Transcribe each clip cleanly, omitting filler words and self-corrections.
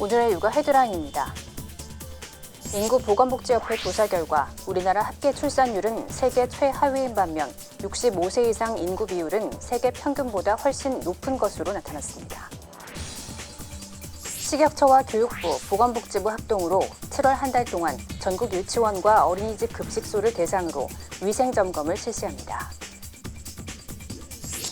오늘의 육아 헤드라인입니다. 인구보건복지협회 조사 결과 우리나라 합계 출산율은 세계 최하위인 반면 65세 이상 인구 비율은 세계 평균보다 훨씬 높은 것으로 나타났습니다. 식약처와 교육부, 보건복지부 합동으로 7월 한 달 동안 전국 유치원과 어린이집 급식소를 대상으로 위생점검을 실시합니다.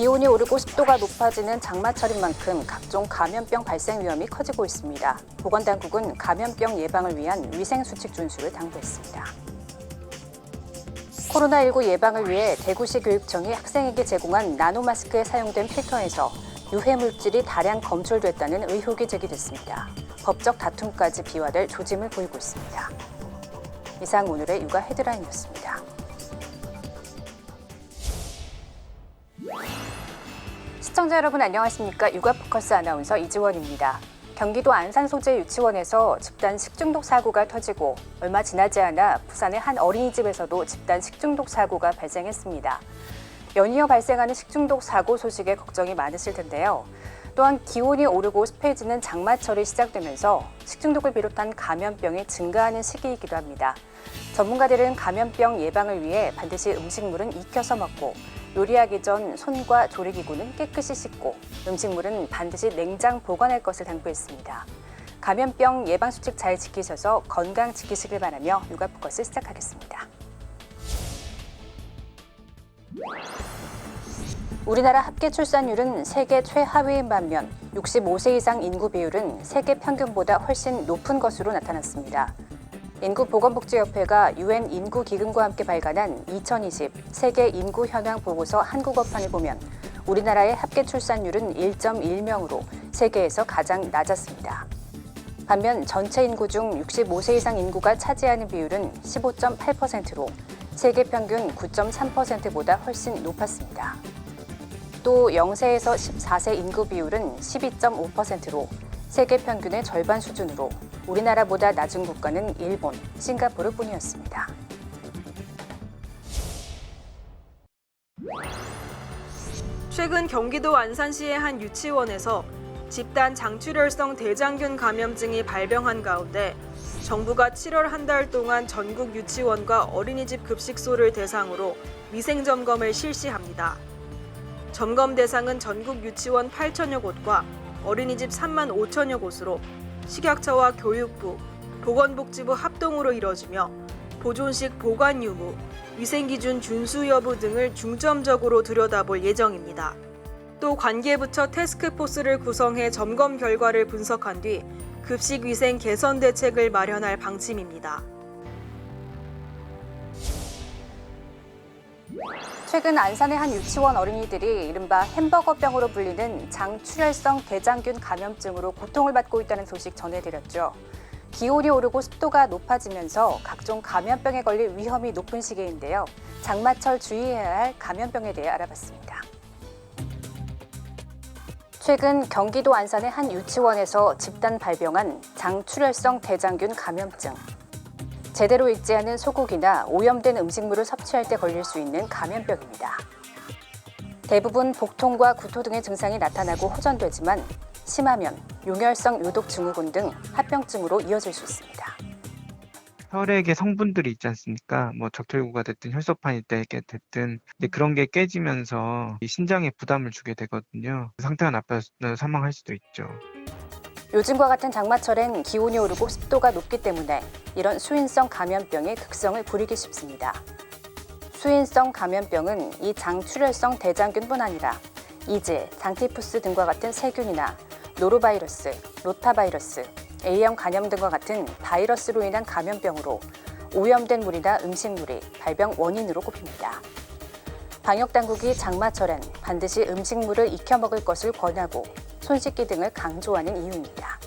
기온이 오르고 습도가 높아지는 장마철인 만큼 각종 감염병 발생 위험이 커지고 있습니다. 보건당국은 감염병 예방을 위한 위생수칙 준수를 당부했습니다. 코로나19 예방을 위해 대구시 교육청이 학생에게 제공한 나노마스크에 사용된 필터에서 유해 물질이 다량 검출됐다는 의혹이 제기됐습니다. 법적 다툼까지 비화될 조짐을 보이고 있습니다. 이상 오늘의 육아 헤드라인이었습니다. 시청자 여러분 안녕하십니까? 육아포커스 아나운서 이지원입니다. 경기도 안산 소재 유치원에서 집단 식중독 사고가 터지고 얼마 지나지 않아 부산의 한 어린이집에서도 집단 식중독 사고가 발생했습니다. 연이어 발생하는 식중독 사고 소식에 걱정이 많으실 텐데요. 또한 기온이 오르고 습해지는 장마철이 시작되면서 식중독을 비롯한 감염병이 증가하는 시기이기도 합니다. 전문가들은 감염병 예방을 위해 반드시 음식물은 익혀서 먹고 요리하기 전 손과 조리기구는 깨끗이 씻고 음식물은 반드시 냉장 보관할 것을 당부했습니다. 감염병 예방수칙 잘 지키셔서 건강 지키시길 바라며 육아포커스 시작하겠습니다. 우리나라 합계 출산율은 세계 최하위인 반면 65세 이상 인구 비율은 세계 평균보다 훨씬 높은 것으로 나타났습니다. 인구보건복지협회가 UN 인구기금과 함께 발간한 2020 세계 인구 현황 보고서 한국어판을 보면 우리나라의 합계 출산율은 1.1명으로 세계에서 가장 낮았습니다. 반면 전체 인구 중 65세 이상 인구가 차지하는 비율은 15.8%로 세계 평균 9.3%보다 훨씬 높았습니다. 또 0세에서 14세 인구 비율은 12.5%로 세계 평균의 절반 수준으로 우리나라보다 낮은 국가는 일본, 싱가포르 뿐이었습니다. 최근 경기도 안산시의 한 유치원에서 집단 장출혈성 대장균 감염증이 발병한 가운데 정부가 7월 한 달 동안 전국 유치원과 어린이집 급식소를 대상으로 위생점검을 실시합니다. 점검 대상은 전국 유치원 8천여 곳과 어린이집 3만 5천여 곳으로 식약처와 교육부, 보건복지부 합동으로 이뤄지며 보존식 보관 유무, 위생기준 준수 여부 등을 중점적으로 들여다볼 예정입니다. 또 관계부처 태스크포스를 구성해 점검 결과를 분석한 뒤 급식위생 개선 대책을 마련할 방침입니다. 최근 안산의 한 유치원 어린이들이 이른바 햄버거병으로 불리는 장출혈성 대장균 감염증으로 고통을 받고 있다는 소식 전해드렸죠. 기온이 오르고 습도가 높아지면서 각종 감염병에 걸릴 위험이 높은 시기인데요. 장마철 주의해야 할 감염병에 대해 알아봤습니다. 최근 경기도 안산의 한 유치원에서 집단 발병한 장출혈성 대장균 감염증. 제대로 익지 않은 소고기나 오염된 음식물을 섭취할 때 걸릴 수 있는 감염병입니다. 대부분 복통과 구토 등의 증상이 나타나고 호전되지만 심하면 용혈성 요독 증후군 등 합병증으로 이어질 수 있습니다. 혈액의 성분들이 있지 않습니까? 뭐 적혈구가 됐든 혈소판이 됐든 그런 게 깨지면서 이 신장에 부담을 주게 되거든요. 상태가 나빠서 사망할 수도 있죠. 요즘과 같은 장마철엔 기온이 오르고 습도가 높기 때문에 이런 수인성 감염병의 특성을 부리기 쉽습니다. 수인성 감염병은 이 장출혈성 대장균뿐 아니라 이질, 장티푸스 등과 같은 세균이나 노로바이러스, 로타바이러스, A형 간염 등과 같은 바이러스로 인한 감염병으로 오염된 물이나 음식물이 발병 원인으로 꼽힙니다. 방역당국이 장마철엔 반드시 음식물을 익혀 먹을 것을 권하고 손 씻기 등을 강조하는 이유입니다.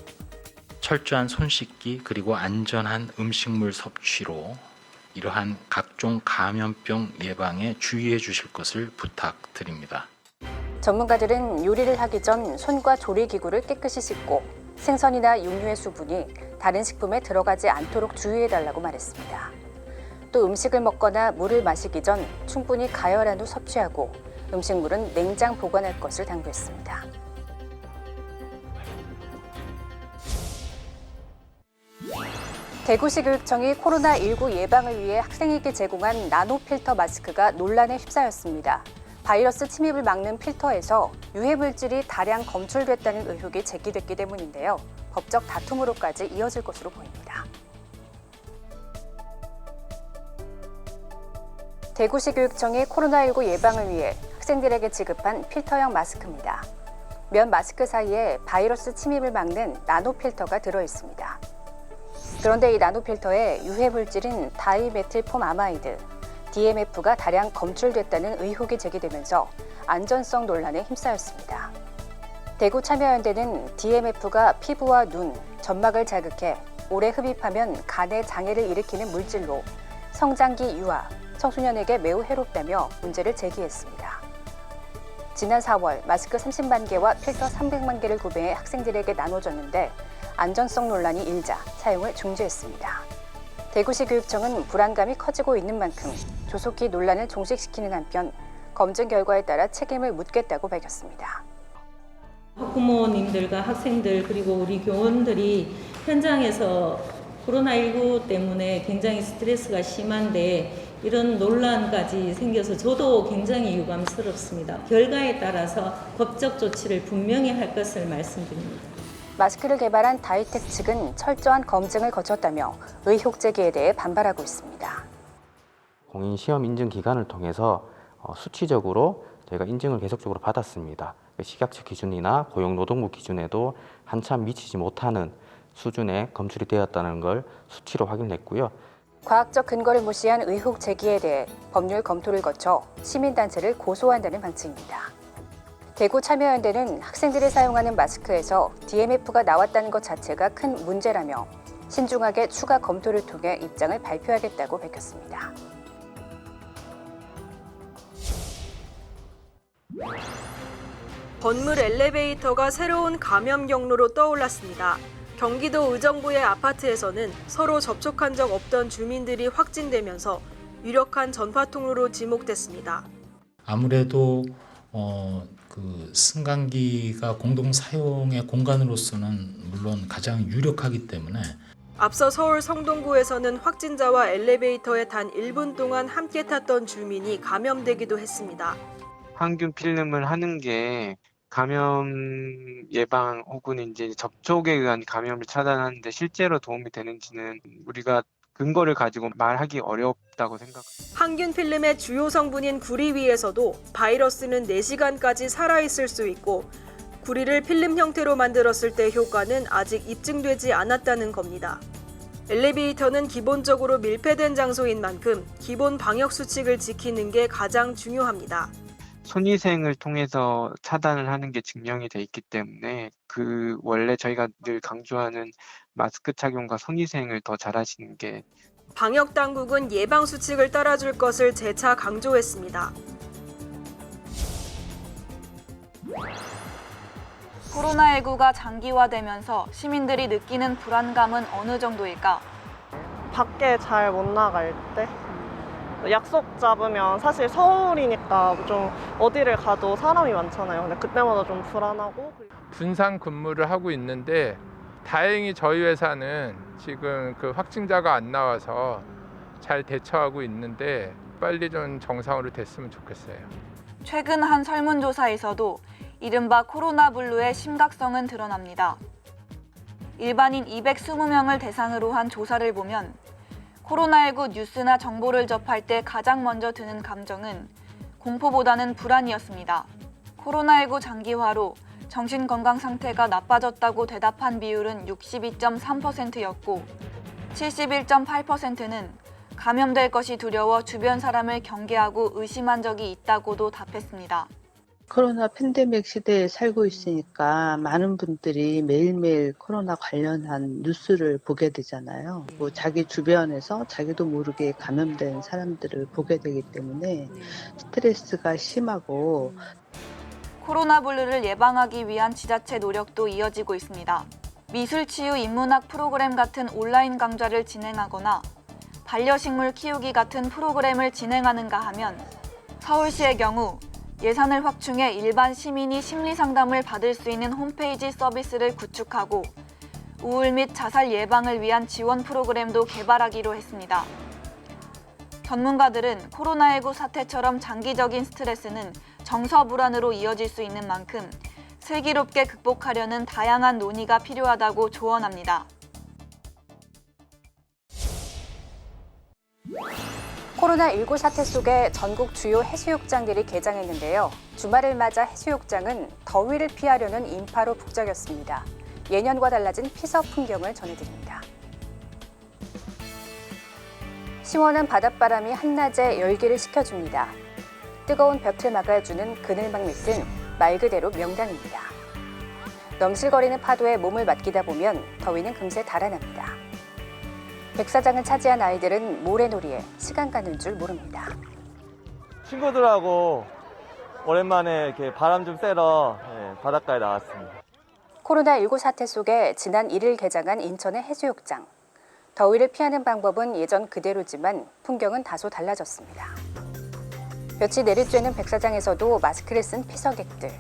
철저한 손 씻기 그리고 안전한 음식물 섭취로 이러한 각종 감염병 예방에 주의해 주실 것을 부탁드립니다. 전문가들은 요리를 하기 전 손과 조리기구를 깨끗이 씻고 생선이나 육류의 수분이 다른 식품에 들어가지 않도록 주의해달라고 말했습니다. 또 음식을 먹거나 물을 마시기 전 충분히 가열한 후 섭취하고 음식물은 냉장 보관할 것을 당부했습니다. 대구시 교육청이 코로나19 예방을 위해 학생에게 제공한 나노 필터 마스크가 논란에 휩싸였습니다. 바이러스 침입을 막는 필터에서 유해 물질이 다량 검출됐다는 의혹이 제기됐기 때문인데요. 법적 다툼으로까지 이어질 것으로 보입니다. 대구시 교육청이 코로나19 예방을 위해 학생들에게 지급한 필터형 마스크입니다. 면 마스크 사이에 바이러스 침입을 막는 나노 필터가 들어 있습니다. 그런데 이 나노 필터에 유해 물질인 다이메틸폼아마이드, DMF가 다량 검출됐다는 의혹이 제기되면서 안전성 논란에 휩싸였습니다. 대구 참여연대는 DMF가 피부와 눈, 점막을 자극해 오래 흡입하면 간에 장애를 일으키는 물질로 성장기 유아, 청소년에게 매우 해롭다며 문제를 제기했습니다. 지난 4월 마스크 30만 개와 필터 300만 개를 구매해 학생들에게 나눠줬는데 안전성 논란이 일자 사용을 중지했습니다. 대구시 교육청은 불안감이 커지고 있는 만큼 조속히 논란을 종식시키는 한편 검증 결과에 따라 책임을 묻겠다고 밝혔습니다. 학부모님들과 학생들 그리고 우리 교원들이 현장에서 코로나19 때문에 굉장히 스트레스가 심한데 이런 논란까지 생겨서 저도 굉장히 유감스럽습니다. 결과에 따라서 법적 조치를 분명히 할 것을 말씀드립니다. 마스크를 개발한 다이텍 측은 철저한 검증을 거쳤다며 의혹 제기에 대해 반발하고 있습니다. 공인 시험 인증 기간을 통해서 수치적으로 저희가 인증을 계속적으로 받았습니다. 식약처 기준이나 고용노동부 기준에도 한참 미치지 못하는 수준에 검출이 되었다는 걸 수치로 확인했고요. 과학적 근거를 무시한 의혹 제기에 대해 법률 검토를 거쳐 시민단체를 고소한다는 방침입니다. 대구 참여연대는 학생들이 사용하는 마스크에서 DMF가 나왔다는 것 자체가 큰 문제라며 신중하게 추가 검토를 통해 입장을 발표하겠다고 밝혔습니다. 건물 엘리베이터가 새로운 감염 경로로 떠올랐습니다. 경기도 의정부의 아파트에서는 서로 접촉한 적 없던 주민들이 확진되면서 유력한 전파 통로로 지목됐습니다. 아무래도 승강기가 공동 사용의 공간으로서는 물론 가장 유력하기 때문에 앞서 서울 성동구에서는 확진자와 엘리베이터에 단 1분 동안 함께 탔던 주민이 감염되기도 했습니다. 항균 필름을 하는 게 감염 예방 혹은 이제 접촉에 의한 감염을 차단하는데 실제로 도움이 되는지는 우리가 근거를 가지고 말하기 어렵다고 생각합니다. 항균 필름의 주요 성분인 구리 위에서도 바이러스는 4시간까지 살아있을 수 있고 구리를 필름 형태로 만들었을 때 효과는 아직 입증되지 않았다는 겁니다. 엘리베이터는 기본적으로 밀폐된 장소인 만큼 기본 방역 수칙을 지키는 게 가장 중요합니다. 손위생을 통해서 차단을 하는 게 증명이 돼 있기 때문에 원래 저희가 늘 강조하는 마스크 착용과 손위생을 더 잘하시는 게 방역 당국은 예방 수칙을 따라줄 것을 재차 강조했습니다. 코로나19가 장기화되면서 시민들이 느끼는 불안감은 어느 정도일까? 밖에 잘 못 나갈 때 약속 잡으면 사실 서울이니까 좀 어디를 가도 사람이 많잖아요. 근데 그때마다 좀 불안하고 분산 근무를 하고 있는데 다행히 저희 회사는 지금 그 확진자가 안 나와서 잘 대처하고 있는데 빨리 좀 정상으로 됐으면 좋겠어요. 최근 한 설문조사에서도 이른바 코로나 블루의 심각성은 드러납니다. 일반인 220명을 대상으로 한 조사를 보면 코로나19 뉴스나 정보를 접할 때 가장 먼저 드는 감정은 공포보다는 불안이었습니다. 코로나19 장기화로 정신건강 상태가 나빠졌다고 대답한 비율은 62.3%였고 71.8%는 감염될 것이 두려워 주변 사람을 경계하고 의심한 적이 있다고도 답했습니다. 코로나 팬데믹 시대에 살고 있으니까 많은 분들이 매일매일 코로나 관련한 뉴스를 보게 되잖아요. 뭐 자기 주변에서 자기도 모르게 감염된 사람들을 보게 되기 때문에 스트레스가 심하고 코로나 블루를 예방하기 위한 지자체 노력도 이어지고 있습니다. 미술치유 인문학 프로그램 같은 온라인 강좌를 진행하거나 반려식물 키우기 같은 프로그램을 진행하는가 하면 서울시의 경우 예산을 확충해 일반 시민이 심리 상담을 받을 수 있는 홈페이지 서비스를 구축하고 우울 및 자살 예방을 위한 지원 프로그램도 개발하기로 했습니다. 전문가들은 코로나19 사태처럼 장기적인 스트레스는 정서 불안으로 이어질 수 있는 만큼 슬기롭게 극복하려는 다양한 논의가 필요하다고 조언합니다. 코로나19 사태 속에 전국 주요 해수욕장들이 개장했는데요. 주말을 맞아 해수욕장은 더위를 피하려는 인파로 북적였습니다. 예년과 달라진 피서 풍경을 전해드립니다. 시원한 바닷바람이 한낮에 열기를 식혀줍니다. 뜨거운 볕을 막아주는 그늘막 밑은 말 그대로 명당입니다. 넘실거리는 파도에 몸을 맡기다 보면 더위는 금세 달아납니다. 백사장을 차지한 아이들은 모래놀이에 시간 가는 줄 모릅니다. 친구들하고 오랜만에 이렇게 바람 좀 쐬러 바닷가에 나왔습니다. 코로나19 사태 속에 지난 1일 개장한 인천의 해수욕장. 더위를 피하는 방법은 예전 그대로지만 풍경은 다소 달라졌습니다. 볕이 내리쬐는 백사장에서도 마스크를 쓴 피서객들.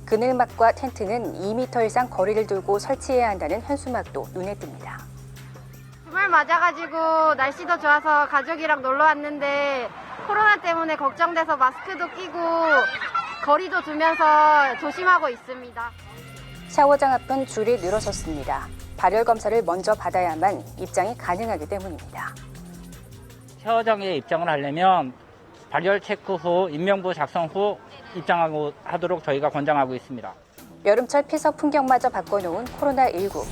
그늘막과 텐트는 2m 이상 거리를 두고 설치해야 한다는 현수막도 눈에 띕니다. 주말 맞아가지고 날씨도 좋아서 가족이랑 놀러 왔는데 코로나 때문에 걱정돼서 마스크도 끼고 거리도 두면서 조심하고 있습니다. 샤워장 앞은 줄이 늘어섰습니다. 발열 검사를 먼저 받아야만 입장이 가능하기 때문입니다. 샤워장에 입장을 하려면 발열 체크 후 인명부 작성 후 입장하도록 저희가 권장하고 있습니다. 여름철 피서 풍경마저 바꿔놓은 코로나19.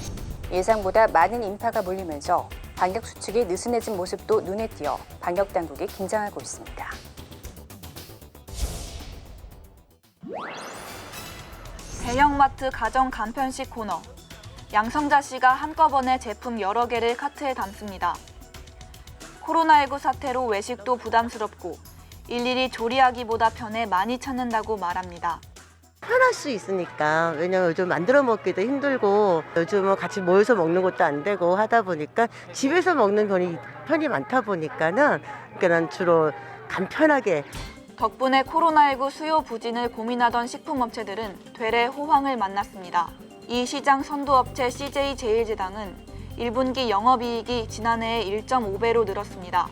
예상보다 많은 인파가 몰리면서 방역 수칙이 느슨해진 모습도 눈에 띄어 방역 당국이 긴장하고 있습니다. 대형마트 가정 간편식 코너. 양성자 씨가 한꺼번에 제품 여러 개를 카트에 담습니다. 코로나19 사태로 외식도 부담스럽고 일일이 조리하기보다 편해 많이 찾는다고 말합니다. 편할 수 있으니까. 왜냐면 요즘 만들어 먹기도 힘들고 요즘은 같이 모여서 먹는 것도 안 되고 하다 보니까 집에서 먹는 편이 많다 보니까는 그러니까 주로 간편하게. 덕분에 코로나19 수요 부진을 고민하던 식품업체들은 되레 호황을 만났습니다. 이 시장 선도업체 CJ 제일제당은 1분기 영업이익이 지난해에 1.5배로 늘었습니다.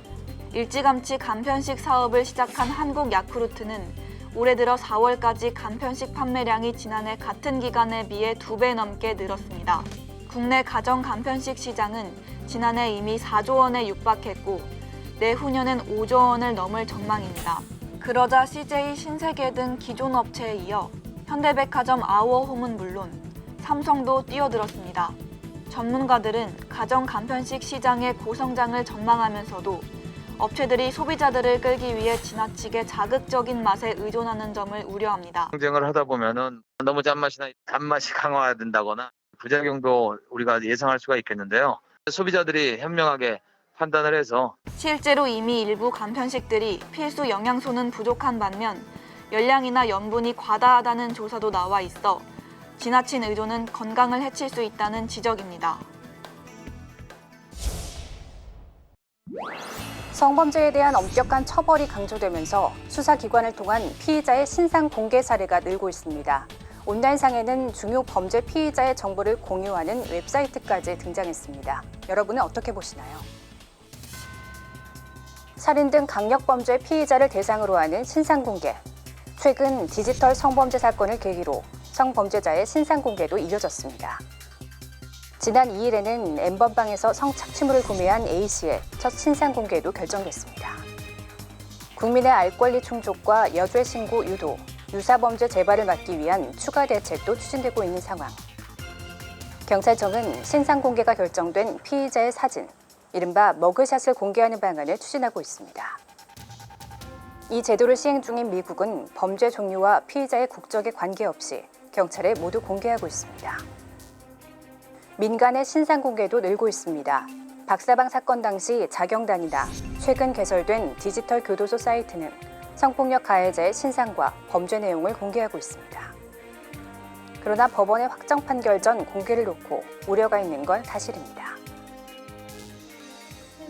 일찌감치 간편식 사업을 시작한 한국야쿠르트는 올해 들어 4월까지 간편식 판매량이 지난해 같은 기간에 비해 2배 넘게 늘었습니다. 국내 가정 간편식 시장은 지난해 이미 4조 원에 육박했고 내후년엔 5조 원을 넘을 전망입니다. 그러자 CJ, 신세계 등 기존 업체에 이어 현대백화점 아워홈은 물론 삼성도 뛰어들었습니다. 전문가들은 가정 간편식 시장의 고성장을 전망하면서도 업체들이 소비자들을 끌기 위해 지나치게 자극적인 맛에 의존하는 점을 우려합니다. 경쟁을 하다 보면은 너무 짠맛이나 단맛이 강화된다거나 부작용도 우리가 예상할 수가 있겠는데요. 소비자들이 현명하게 판단을 해서 실제로 이미 일부 간편식들이 필수 영양소는 부족한 반면 열량이나 염분이 과다하다는 조사도 나와 있어 지나친 의존은 건강을 해칠 수 있다는 지적입니다. 성범죄에 대한 엄격한 처벌이 강조되면서 수사기관을 통한 피의자의 신상 공개 사례가 늘고 있습니다. 온라인상에는 중요 범죄 피의자의 정보를 공유하는 웹사이트까지 등장했습니다. 여러분은 어떻게 보시나요? 살인 등 강력범죄 피의자를 대상으로 하는 신상 공개. 최근 디지털 성범죄 사건을 계기로 성범죄자의 신상 공개도 이어졌습니다. 지난 2일에는 N번방에서 성착취물을 구매한 A씨의 첫 신상 공개도 결정됐습니다. 국민의 알 권리 충족과 여죄 신고 유도, 유사범죄 재발을 막기 위한 추가 대책도 추진되고 있는 상황. 경찰청은 신상 공개가 결정된 피의자의 사진, 이른바 머그샷을 공개하는 방안을 추진하고 있습니다. 이 제도를 시행 중인 미국은 범죄 종류와 피의자의 국적에 관계없이 경찰에 모두 공개하고 있습니다. 민간의 신상 공개도 늘고 있습니다. 박사방 사건 당시 자경단이나 최근 개설된 디지털 교도소 사이트는 성폭력 가해자의 신상과 범죄 내용을 공개하고 있습니다. 그러나 법원의 확정 판결 전 공개를 놓고 우려가 있는 건 사실입니다.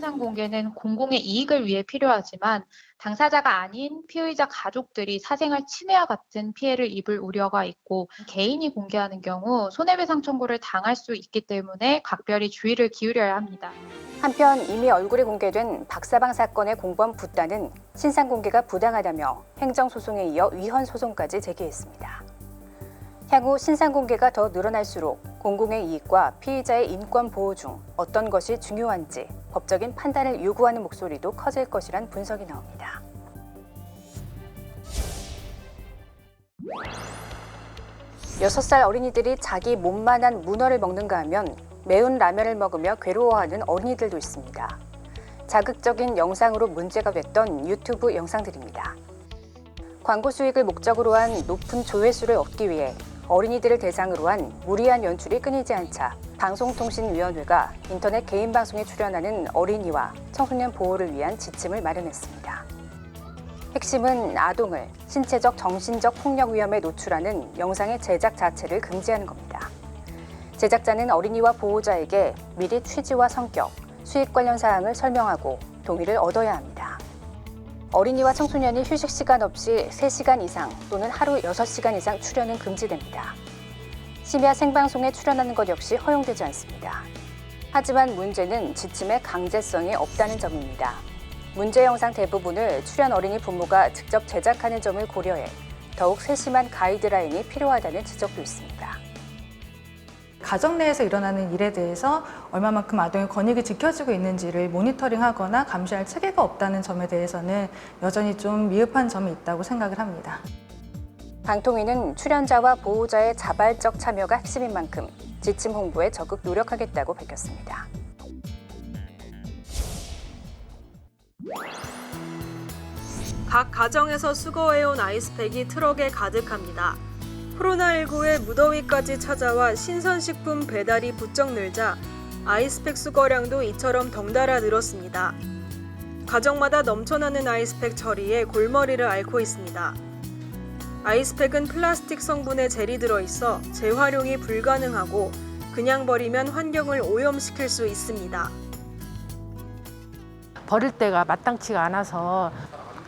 신상 공개는 공공의 이익을 위해 필요하지만 당사자가 아닌 피의자 가족들이 사생활 침해와 같은 피해를 입을 우려가 있고 개인이 공개하는 경우 손해배상 청구를 당할 수 있기 때문에 각별히 주의를 기울여야 합니다. 한편 이미 얼굴이 공개된 박사방 사건의 공범 부단은 신상 공개가 부당하다며 행정소송에 이어 위헌소송까지 제기했습니다. 향후 신상 공개가 더 늘어날수록 공공의 이익과 피의자의 인권 보호 중 어떤 것이 중요한지 법적인 판단을 요구하는 목소리도 커질 것이란 분석이 나옵니다. 여섯 살 어린이들이 자기 몸만한 문어를 먹는가 하면 매운 라면을 먹으며 괴로워하는 어린이들도 있습니다. 자극적인 영상으로 문제가 됐던 유튜브 영상들입니다. 광고 수익을 목적으로 한 높은 조회수를 얻기 위해 어린이들을 대상으로 한 무리한 연출이 끊이지 않자 방송통신위원회가 인터넷 개인 방송에 출연하는 어린이와 청소년 보호를 위한 지침을 마련했습니다. 핵심은 아동을 신체적, 정신적 폭력 위험에 노출하는 영상의 제작 자체를 금지하는 겁니다. 제작자는 어린이와 보호자에게 미리 취지와 성격, 수익 관련 사항을 설명하고 동의를 얻어야 합니다. 어린이와 청소년이 휴식 시간 없이 3시간 이상 또는 하루 6시간 이상 출연은 금지됩니다. 심야 생방송에 출연하는 것 역시 허용되지 않습니다. 하지만 문제는 지침의 강제성이 없다는 점입니다. 문제 영상 대부분을 출연 어린이 부모가 직접 제작하는 점을 고려해 더욱 세심한 가이드라인이 필요하다는 지적도 있습니다. 가정 내에서 일어나는 일에 대해서 얼마만큼 아동의 권익이 지켜지고 있는지를 모니터링하거나 감시할 체계가 없다는 점에 대해서는 여전히 좀 미흡한 점이 있다고 생각을 합니다. 방통위는 출연자와 보호자의 자발적 참여가 핵심인 만큼 지침 홍보에 적극 노력하겠다고 밝혔습니다. 각 가정에서 수거해온 아이스팩이 트럭에 가득합니다. 코로나19에 무더위까지 찾아와 신선식품 배달이 부쩍 늘자 아이스팩 수거량도 이처럼 덩달아 늘었습니다. 가정마다 넘쳐나는 아이스팩 처리에 골머리를 앓고 있습니다. 아이스팩은 플라스틱 성분의 젤이 들어있어 재활용이 불가능하고 그냥 버리면 환경을 오염시킬 수 있습니다. 버릴 때가 마땅치가 않아서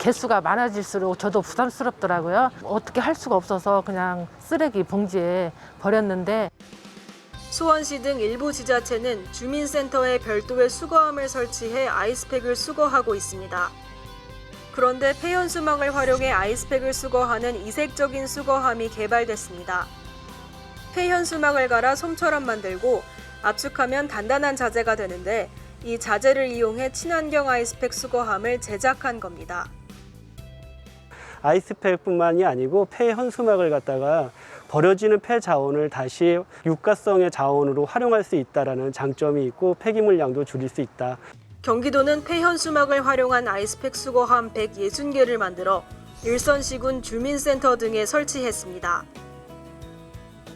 개수가 많아질수록 저도 부담스럽더라고요. 어떻게 할 수가 없어서 그냥 쓰레기 봉지에 버렸는데 수원시 등 일부 지자체는 주민센터에 별도의 수거함을 설치해 아이스팩을 수거하고 있습니다. 그런데 폐연수막을 활용해 아이스팩을 수거하는 이색적인 수거함이 개발됐습니다. 폐연수막을 갈아 솜처럼 만들고 압축하면 단단한 자재가 되는데 이 자재를 이용해 친환경 아이스팩 수거함을 제작한 겁니다. 아이스팩뿐만이 아니고 폐현수막을 갖다가 버려지는 폐자원을 다시 유가성의 자원으로 활용할 수 있다는 장점이 있고 폐기물 양도 줄일 수 있다. 경기도는 폐현수막을 활용한 아이스팩 수거함 160개를 만들어 일선시군 주민센터 등에 설치했습니다.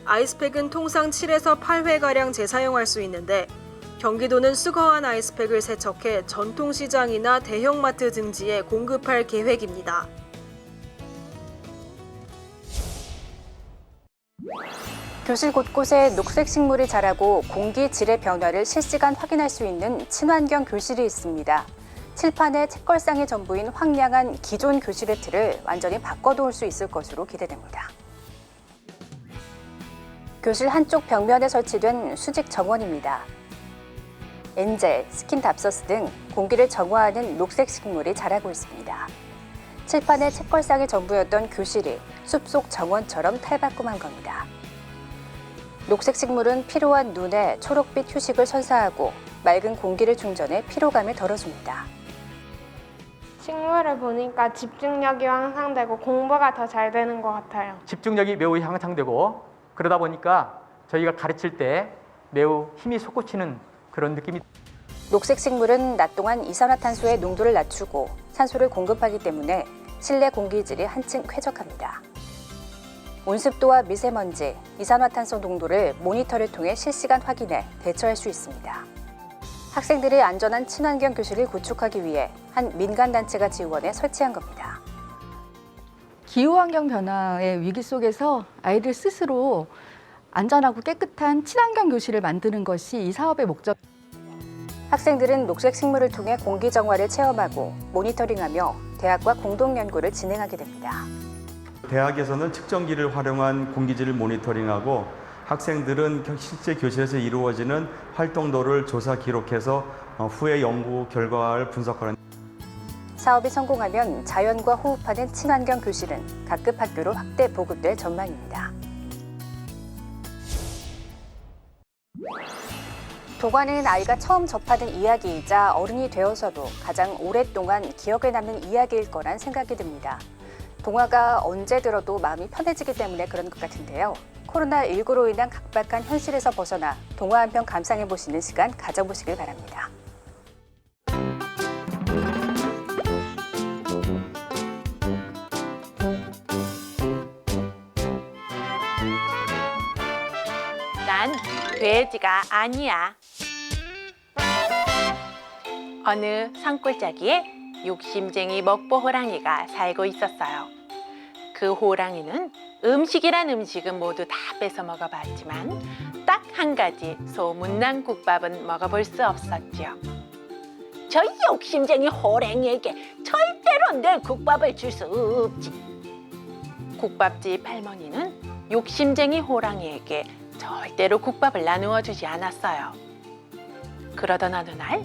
아이스팩은 통상 7에서 8회가량 재사용할 수 있는데 경기도는 수거한 아이스팩을 세척해 전통시장이나 대형마트 등지에 공급할 계획입니다. 교실 곳곳에 녹색 식물이 자라고 공기 질의 변화를 실시간 확인할 수 있는 친환경 교실이 있습니다. 칠판에 책걸상이 전부인 황량한 기존 교실의 틀을 완전히 바꿔놓을 수 있을 것으로 기대됩니다. 교실 한쪽 벽면에 설치된 수직 정원입니다. 엔젤, 스킨답서스 등 공기를 정화하는 녹색 식물이 자라고 있습니다. 칠판에 책걸상이 전부였던 교실이 숲속 정원처럼 탈바꿈한 겁니다. 녹색 식물은 피로한 눈에 초록빛 휴식을 선사하고 맑은 공기를 충전해 피로감을 덜어줍니다. 식물을 보니까 집중력이 향상되고 공부가 더 잘 되는 것 같아요. 집중력이 매우 향상되고 그러다 보니까 저희가 가르칠 때 매우 힘이 솟구치는 그런 느낌이. 녹색 식물은 낮 동안 이산화탄소의 농도를 낮추고 산소를 공급하기 때문에 실내 공기질이 한층 쾌적합니다. 온습도와 미세먼지, 이산화탄소 농도를 모니터를 통해 실시간 확인해 대처할 수 있습니다. 학생들이 안전한 친환경 교실을 구축하기 위해 한 민간단체가 지원해 설치한 겁니다. 기후환경 변화의 위기 속에서 아이들 스스로 안전하고 깨끗한 친환경 교실을 만드는 것이 이 사업의 목적. 학생들은 녹색 식물을 통해 공기 정화를 체험하고 모니터링하며 대학과 공동 연구를 진행하게 됩니다. 대학에서는 측정기를 활용한 공기질을 모니터링하고 학생들은 실제 교실에서 이루어지는 활동도를 조사 기록해서 후에 연구 결과를 분석하는. 사업이 성공하면 자연과 호흡하는 친환경 교실은 각급 학교로 확대 보급될 전망입니다. 동화는 아이가 처음 접하는 이야기이자 어른이 되어서도 가장 오랫동안 기억에 남는 이야기일 거란 생각이 듭니다. 동화가 언제 들어도 마음이 편해지기 때문에 그런 것 같은데요. 코로나19로 인한 각박한 현실에서 벗어나 동화 한 편 감상해보시는 시간 가져보시길 바랍니다. 난 돼지가 아니야. 어느 산골짜기에 욕심쟁이 먹보 호랑이가 살고 있었어요. 그 호랑이는 음식이란 음식은 모두 다 뺏어 먹어봤지만 딱 한 가지 소문난 국밥은 먹어볼 수 없었죠. 저 욕심쟁이 호랑이에게 절대로 내 국밥을 줄 수 없지. 국밥집 할머니는 욕심쟁이 호랑이에게 절대로 국밥을 나누어 주지 않았어요. 그러던 어느 날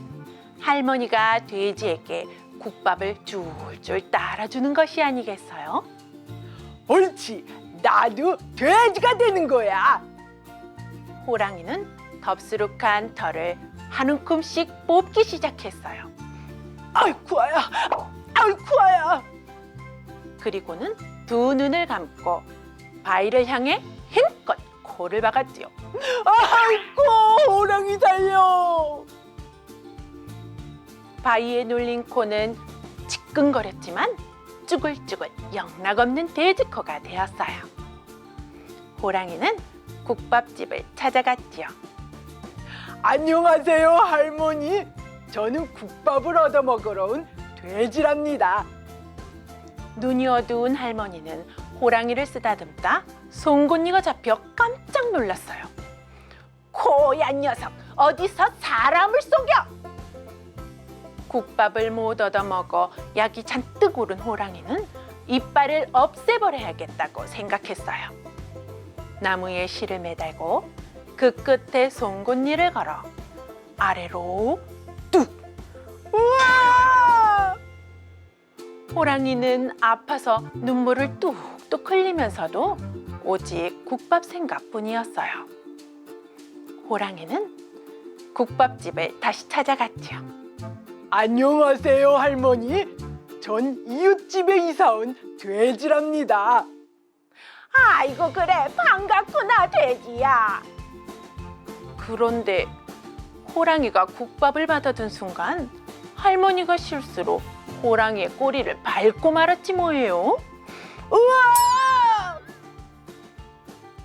할머니가 돼지에게 국밥을 줄줄 따라주는 것이 아니겠어요? 옳지, 나도 돼지가 되는 거야. 호랑이는 덥수룩한 털을 한 움큼씩 뽑기 시작했어요. 아이쿠야, 아이쿠야. 그리고는 두 눈을 감고 바위를 향해 힘껏 코를 박았지요. 아이고, 호랑이 달려. 바위에 눌린 코는 지끈거렸지만 쭈글쭈글 영락없는 돼지코가 되었어요. 호랑이는 국밥집을 찾아갔지요. 안녕하세요, 할머니. 저는 국밥을 얻어먹으러 온 돼지랍니다. 눈이 어두운 할머니는 호랑이를 쓰다듬다 송곳니가 잡혀 깜짝 놀랐어요. 고얀 녀석, 어디서 사람을 속여! 국밥을 못 얻어먹어 약이 잔뜩 오른 호랑이는 이빨을 없애버려야겠다고 생각했어요. 나무에 실을 매달고 그 끝에 송곳니를 걸어 아래로 뚝! 우와! 호랑이는 아파서 눈물을 뚝뚝 흘리면서도 오직 국밥 생각뿐이었어요. 호랑이는 국밥집을 다시 찾아갔죠. 안녕하세요, 할머니. 전 이웃집에 이사온 돼지랍니다. 아이고, 그래, 반갑구나, 돼지야. 그런데 호랑이가 국밥을 받아든 순간 할머니가 실수로 호랑이의 꼬리를 밟고 말았지 뭐예요. 우와!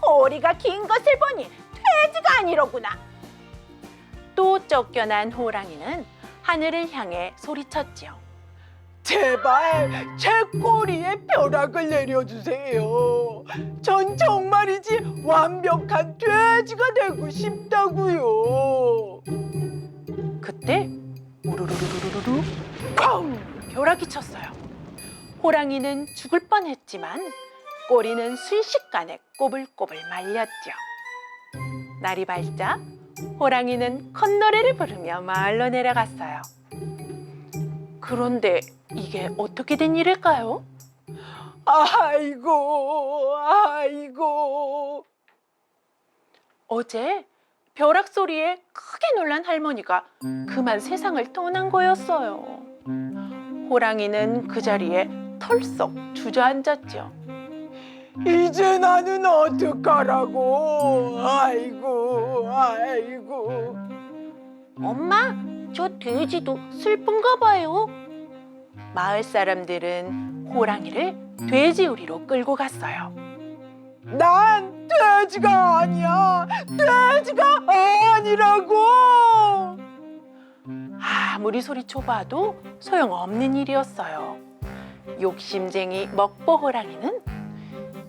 꼬리가 긴 것을 보니 돼지가 아니로구나. 또 쫓겨난 호랑이는 하늘을 향해 소리쳤지요. 제발 제 꼬리에 벼락을 내려주세요. 전 정말이지 완벽한 돼지가 되고 싶다고요. 그때 우르르르르르 쾅! 벼락이 쳤어요. 호랑이는 죽을 뻔했지만 꼬리는 순식간에 꼬불꼬불 말렸죠. 날이 밝자 호랑이는 콧노래를 부르며 마을로 내려갔어요. 그런데 이게 어떻게 된 일일까요? 아이고, 아이고. 어제 벼락 소리에 크게 놀란 할머니가 그만 세상을 떠난 거였어요. 호랑이는 그 자리에 털썩 주저앉았죠. 이제 나는 어떡하라고. 아이고, 아이고. 엄마, 저 돼지도 슬픈가 봐요. 마을 사람들은 호랑이를 돼지우리로 끌고 갔어요. 난 돼지가 아니야. 돼지가 아니라고. 아무리 소리쳐봐도 소용없는 일이었어요. 욕심쟁이 먹보 호랑이는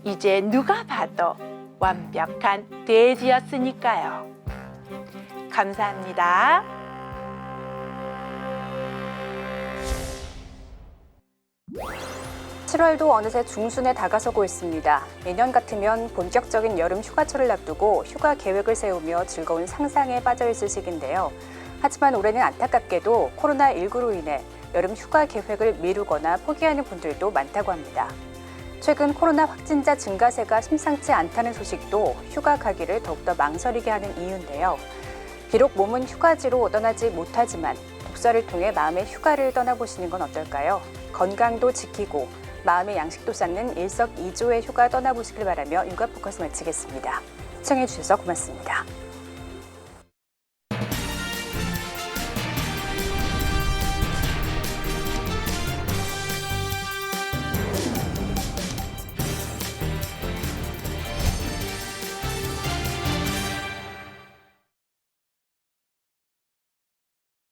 이제 누가 봐도 완벽한 돼지였으니까요. 감사합니다. 7월도 어느새 중순에 다가서고 있습니다. 매년 같으면 본격적인 여름 휴가철을 앞두고 휴가 계획을 세우며 즐거운 상상에 빠져있을 시기인데요. 하지만 올해는 안타깝게도 코로나19로 인해 여름 휴가 계획을 미루거나 포기하는 분들도 많다고 합니다. 최근 코로나 확진자 증가세가 심상치 않다는 소식도 휴가 가기를 더욱더 망설이게 하는 이유인데요. 비록 몸은 휴가지로 떠나지 못하지만 독서를 통해 마음의 휴가를 떠나보시는 건 어떨까요? 건강도 지키고 마음의 양식도 쌓는 일석이조의 휴가 떠나보시길 바라며 육아 포커스 마치겠습니다. 시청해주셔서 고맙습니다.